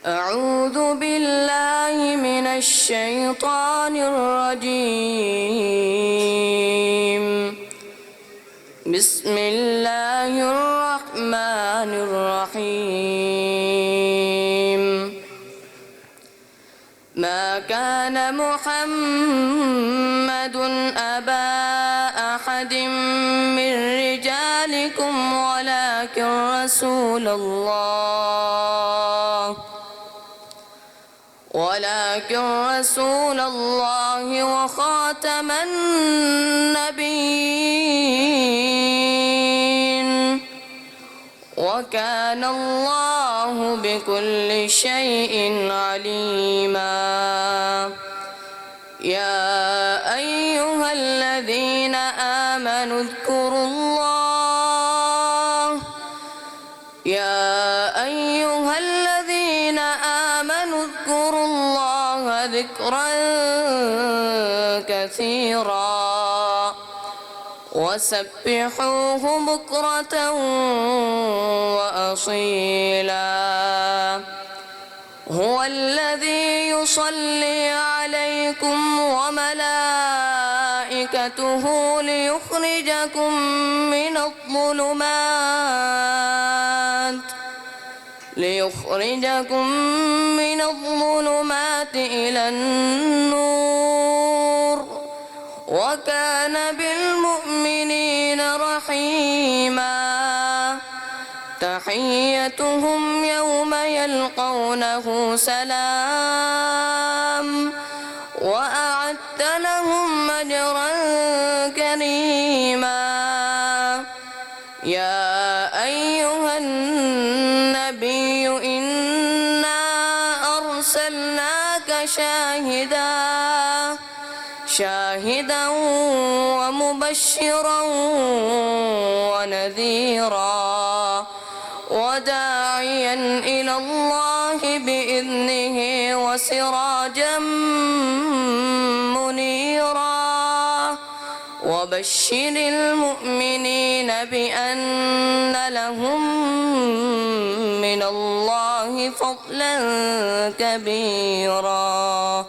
أعوذ بالله من الشيطان الرجيم. بسم الله الرحمن الرحيم. ما كان محمد أبا أحد من رجالكم ولكن رسول الله وخاتم النبيين وكان الله بكل شيء عليما. يا أيها الذين آمنوا اذكروا الله ذكرا كثيرا وسبحوه بكرة وأصيلا. هو الذي يصلي عليكم وملائكته ليخرجكم من الظلمات إلى النور وكان بالمؤمنين رحيما. تحيتهم يوم يلقونه سلام وأعد لهم أجرا كريما. يا أيها النبي إنا أرسلناك شاهدا ومبشرا ونذيرا وداعيا إلى الله بإذنه وسراجا منيرا. وبشر المؤمنين بأن لهم من الله فضلا كبيرا.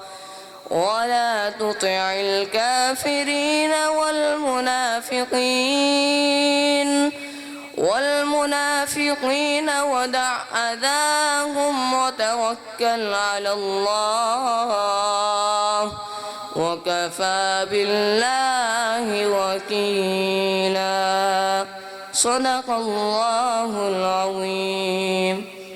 ولا تطع الكافرين والمنافقين ودع أذاهم وتوكل على الله وكفى بالله وكيلا. صدق الله العظيم.